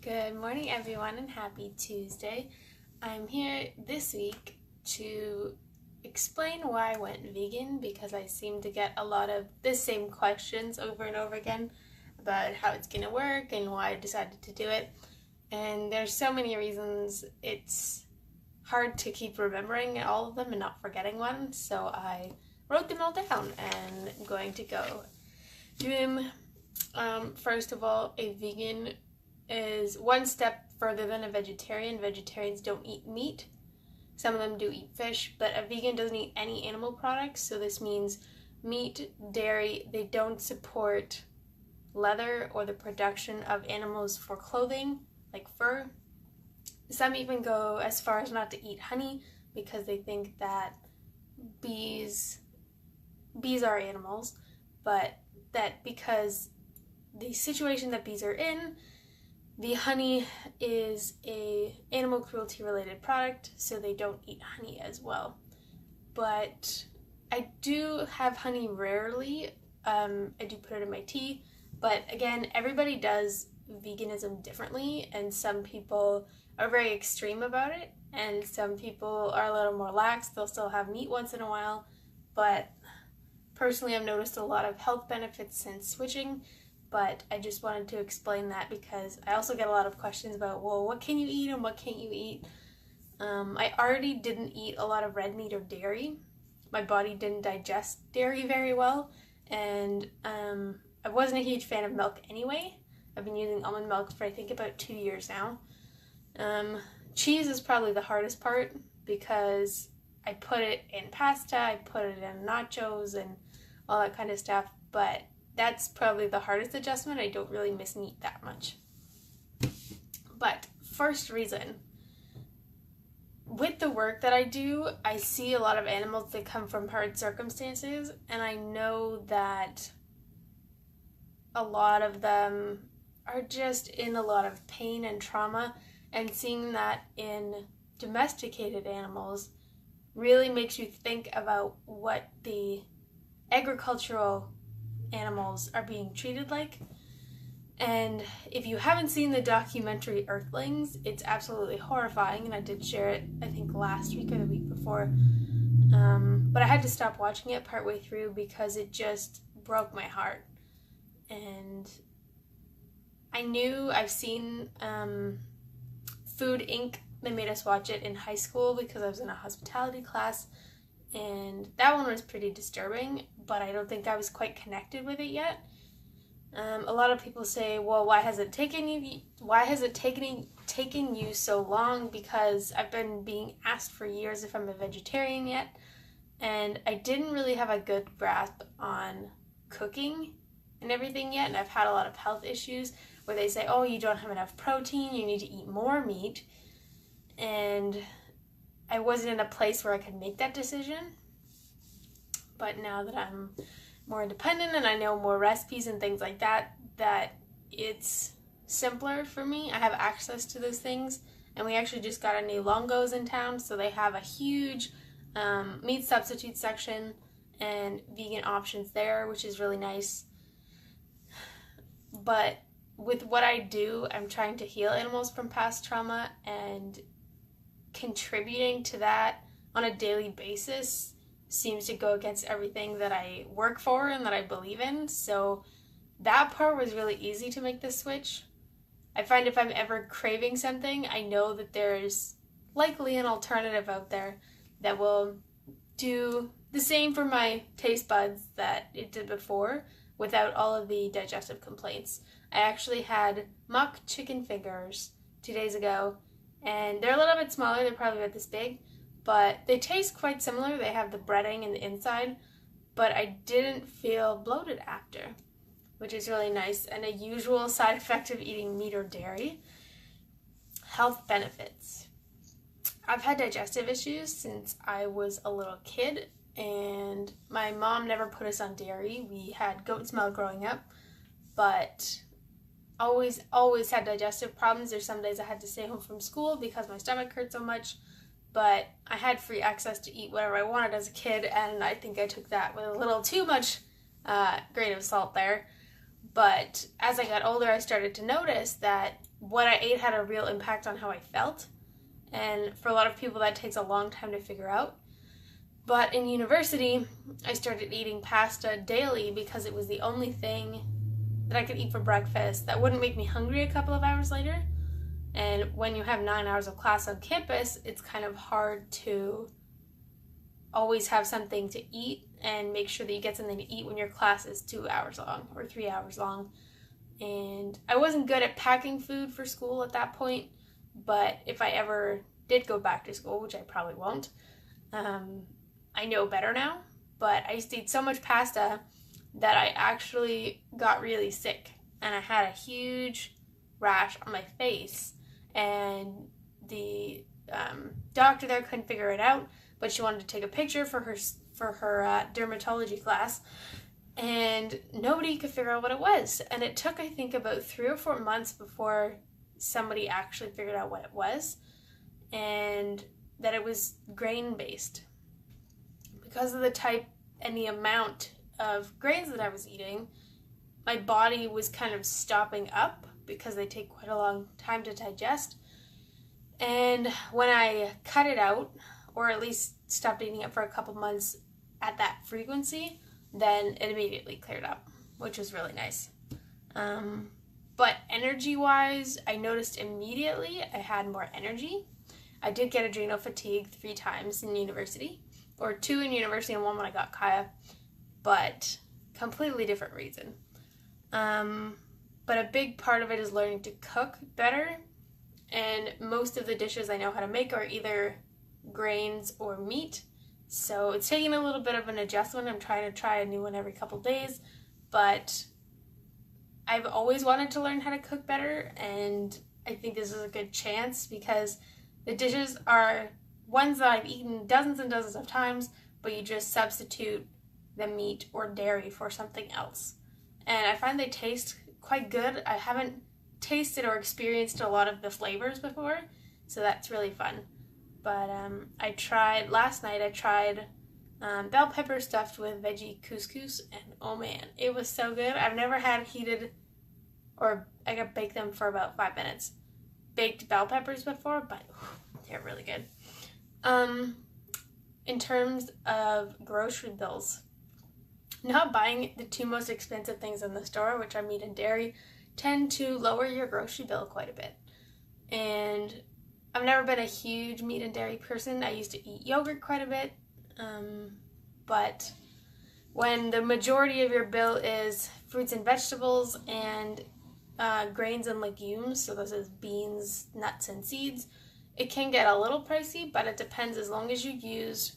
Good morning, everyone, and happy Tuesday. I'm here this week to explain why I went vegan because I seem to get a lot of the same questions over and over again about how it's going to work and why I decided to do it. And there's so many reasons it's hard to keep remembering all of them and not forgetting one, so I wrote them all down and I'm going to go through them. First of all, a vegan is one step further than a vegetarian. Vegetarians don't eat meat. Some of them do eat fish, but a vegan doesn't eat any animal products. So this means meat, dairy. They don't support leather or the production of animals for clothing, like fur. Some even go as far as not to eat honey because they think that bees are animals, but that because the situation that bees are in, the honey is a animal cruelty related product, so they don't eat honey as well. But I do have honey rarely. I do put it in my tea, but again, everybody does veganism differently, and some people are very extreme about it, and some people are a little more lax. They'll still have meat once in a while, but personally I've noticed a lot of health benefits since switching. But I just wanted to explain that because I also get a lot of questions about, well, what can you eat and what can't you eat? I already didn't eat a lot of red meat or dairy. My body didn't digest dairy very well, and I wasn't a huge fan of milk anyway. I've been using almond milk for I think about 2 years now. Cheese is probably the hardest part because I put it in pasta, I put it in nachos and all that kind of stuff, but that's probably the hardest adjustment. I don't really miss meat that much. But first reason, with the work that I do, I see a lot of animals that come from hard circumstances, and I know that a lot of them are just in a lot of pain and trauma, and seeing that in domesticated animals really makes you think about what the agricultural animals are being treated like. And if you haven't seen the documentary Earthlings, it's absolutely horrifying, and I did share it I think last week or the week before, but I had to stop watching it partway through because it just broke my heart. And I've seen Food Inc. They made us watch it in high school because I was in a hospitality class, and that one was pretty disturbing, but I don't think I was quite connected with it yet. A lot of people say, well, why has it taken you so long? Because I've been being asked for years if I'm a vegetarian yet, and I didn't really have a good grasp on cooking and everything yet, and I've had a lot of health issues where they say, oh, you don't have enough protein, you need to eat more meat, and I wasn't in a place where I could make that decision. But now that I'm more independent and I know more recipes and things like that, that it's simpler for me. I have access to those things, and we actually just got a new Longo's in town, so they have a huge meat substitute section and vegan options there, which is really nice. But with what I do, I'm trying to heal animals from past trauma, and contributing to that on a daily basis seems to go against everything that I work for and that I believe in. So that part was really easy to make the switch. I find if I'm ever craving something, I know that there's likely an alternative out there that will do the same for my taste buds that it did before without all of the digestive complaints. I actually had mock chicken fingers 2 days ago, and they're a little bit smaller, they're probably about this big, but they taste quite similar. They have the breading in the inside, but I didn't feel bloated after, which is really nice, and a usual side effect of eating meat or dairy. Health benefits. I've had digestive issues since I was a little kid, and my mom never put us on dairy. We had goat's milk growing up, but always had digestive problems. There's some days I had to stay home from school because my stomach hurt so much, but I had free access to eat whatever I wanted as a kid, and I think I took that with a little too much grain of salt there. But as I got older, I started to notice that what I ate had a real impact on how I felt. And for a lot of people, that takes a long time to figure out. But in university, I started eating pasta daily because it was the only thing that I could eat for breakfast that wouldn't make me hungry a couple of hours later. And when you have 9 hours of class on campus, it's kind of hard to always have something to eat and make sure that you get something to eat when your class is 2 hours long or 3 hours long. And I wasn't good at packing food for school at that point, but if I ever did go back to school, which I probably won't, I know better now. But I used to eat so much pasta that I actually got really sick, and I had a huge rash on my face, and the doctor there couldn't figure it out, but she wanted to take a picture for her dermatology class, and nobody could figure out what it was. And it took, I think, about 3 or 4 months before somebody actually figured out what it was, and that it was grain-based. Because of the type and the amount of grains that I was eating, my body was kind of stopping up because they take quite a long time to digest. And when I cut it out, or at least stopped eating it for a couple months at that frequency, then it immediately cleared up, which was really nice. But energy-wise, I noticed immediately I had more energy. I did get adrenal fatigue 3 times in university, or 2 in university and 1 when I got Kaya, but completely different reason. But a big part of it is learning to cook better, and most of the dishes I know how to make are either grains or meat, so it's taking a little bit of an adjustment. I'm trying to try a new one every couple days, but I've always wanted to learn how to cook better, and I think this is a good chance because the dishes are ones that I've eaten dozens and dozens of times, but you just substitute the meat or dairy for something else. And I find they taste quite good. I haven't tasted or experienced a lot of the flavors before, so that's really fun. But last night I tried bell pepper stuffed with veggie couscous, and oh man, it was so good. I've never had heated, or I could bake them for about 5 minutes, baked bell peppers before, but they're really good. In terms of grocery bills, not buying the 2 most expensive things in the store, which are meat and dairy, tend to lower your grocery bill quite a bit. And I've never been a huge meat and dairy person. I used to eat yogurt quite a bit, but when the majority of your bill is fruits and vegetables and grains and legumes, so this is beans, nuts, and seeds, it can get a little pricey, but it depends. As long as you use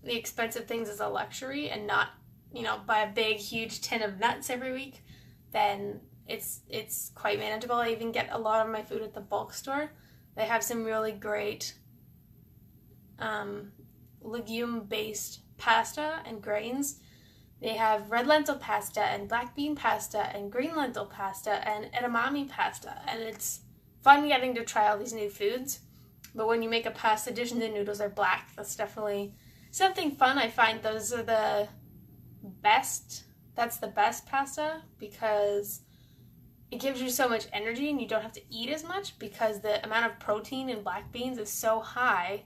the expensive things as a luxury and not, buy a big, huge tin of nuts every week, then it's quite manageable. I even get a lot of my food at the bulk store. They have some really great legume-based pasta and grains. They have red lentil pasta and black bean pasta and green lentil pasta and edamame pasta, and it's fun getting to try all these new foods. But when you make a pasta dish and the noodles are black, that's definitely something fun. I find those are the best. That's the best pasta because it gives you so much energy and you don't have to eat as much because the amount of protein in black beans is so high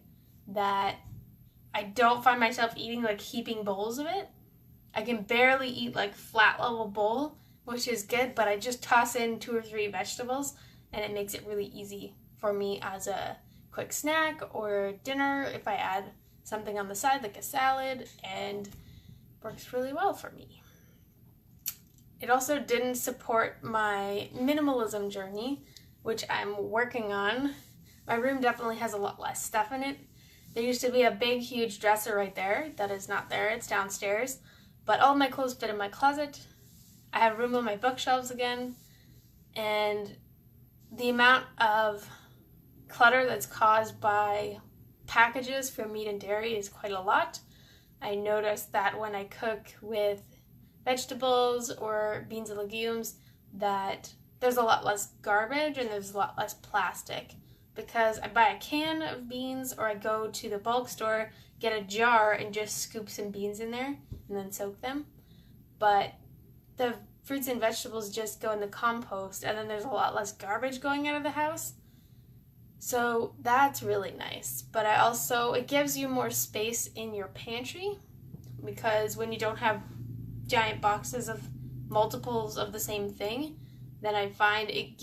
that I don't find myself eating like heaping bowls of it. I can barely eat like flat level bowl, which is good, but I just toss in 2 or 3 vegetables and it makes it really easy for me as a quick snack or dinner if I add something on the side like a salad, and works really well for me. It also didn't support my minimalism journey, which I'm working on. My room definitely has a lot less stuff in it. There used to be a big, huge dresser right there. That is not there. It's downstairs. But all my clothes fit in my closet. I have room on my bookshelves again. And the amount of clutter that's caused by packages for meat and dairy is quite a lot. I noticed that when I cook with vegetables or beans and legumes that there's a lot less garbage and there's a lot less plastic, because I buy a can of beans or I go to the bulk store, get a jar and just scoop some beans in there and then soak them. But the fruits and vegetables just go in the compost, and then there's a lot less garbage going out of the house. So that's really nice. But it gives you more space in your pantry, because when you don't have giant boxes of multiples of the same thing, then I find it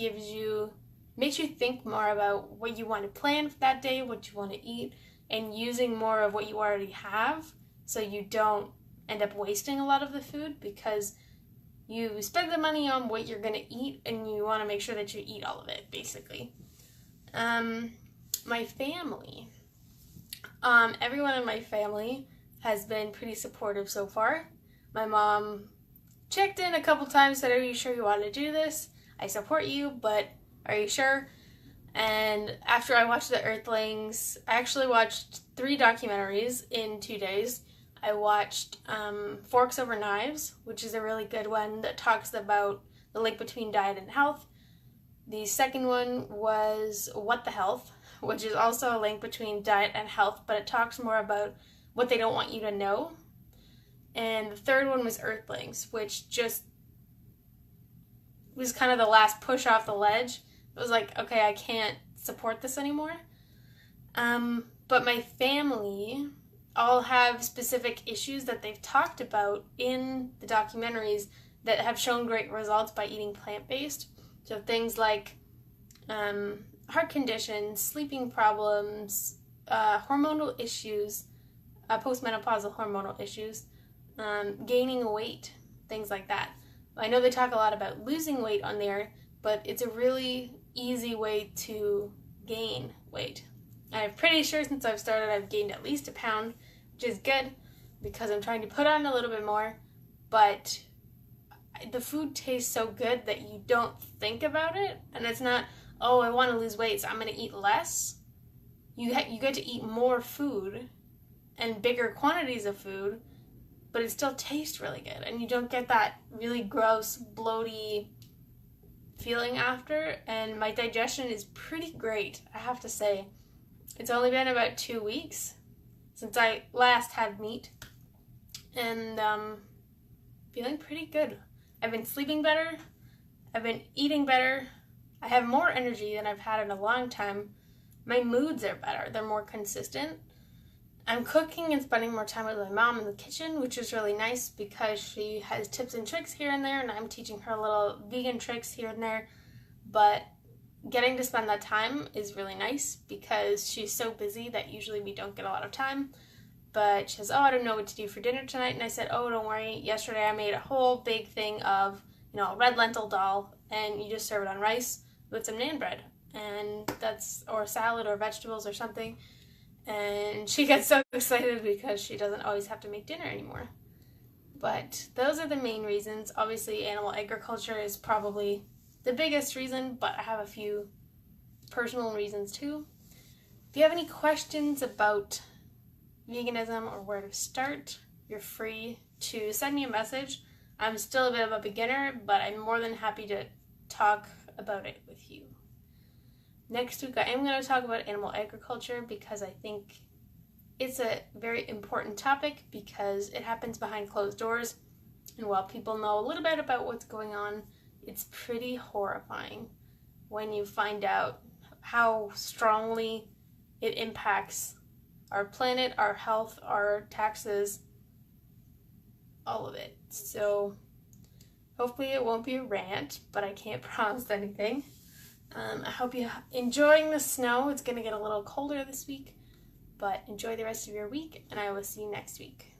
makes you think more about what you want to plan for that day, what you want to eat, and using more of what you already have, so you don't end up wasting a lot of the food, because you spend the money on what you're going to eat and you want to make sure that you eat all of it, basically. My family. Everyone in my family has been pretty supportive so far. My mom checked in a couple times, said, "Are you sure you want to do this? I support you, but are you sure?" And after I watched The Earthlings, I actually watched 3 documentaries in 2 days. I watched Forks Over Knives, which is a really good one that talks about the link between diet and health. The second one was What the Health, which is also a link between diet and health, but it talks more about what they don't want you to know. And the third one was Earthlings, which just was kind of the last push off the ledge. It was like, okay, I can't support this anymore. But my family all have specific issues that they've talked about in the documentaries that have shown great results by eating plant-based. So things like heart conditions, sleeping problems, hormonal issues, postmenopausal hormonal issues, gaining weight, things like that. I know they talk a lot about losing weight on there, but it's a really easy way to gain weight. And I'm pretty sure since I've started, I've gained at least a pound, which is good because I'm trying to put on a little bit more, but the food tastes so good that you don't think about it. And it's not, oh, I want to lose weight, so I'm going to eat less. You get to eat more food and bigger quantities of food, but it still tastes really good. And you don't get that really gross, bloaty feeling after. And my digestion is pretty great, I have to say. It's only been about 2 weeks since I last had meat, and feeling pretty good. I've been sleeping better, I've been eating better, I have more energy than I've had in a long time. My moods are better, they're more consistent. I'm cooking and spending more time with my mom in the kitchen, which is really nice because she has tips and tricks here and there, and I'm teaching her little vegan tricks here and there. But getting to spend that time is really nice because she's so busy that usually we don't get a lot of time. But she says, "Oh, I don't know what to do for dinner tonight." And I said, "Oh, don't worry. Yesterday I made a whole big thing of, a red lentil dal, and you just serve it on rice with some naan bread, or salad or vegetables or something." And she gets so excited because she doesn't always have to make dinner anymore. But those are the main reasons. Obviously, animal agriculture is probably the biggest reason, but I have a few personal reasons too. If you have any questions about veganism or where to start, you're free to send me a message. I'm still a bit of a beginner, but I'm more than happy to talk about it with you. Next week I am going to talk about animal agriculture because I think it's a very important topic because it happens behind closed doors, and while people know a little bit about what's going on, it's pretty horrifying when you find out how strongly it impacts our planet, our health, our taxes, all of it. So hopefully it won't be a rant, but I can't promise anything. I hope you're enjoying the snow. It's going to get a little colder this week, but enjoy the rest of your week, and I will see you next week.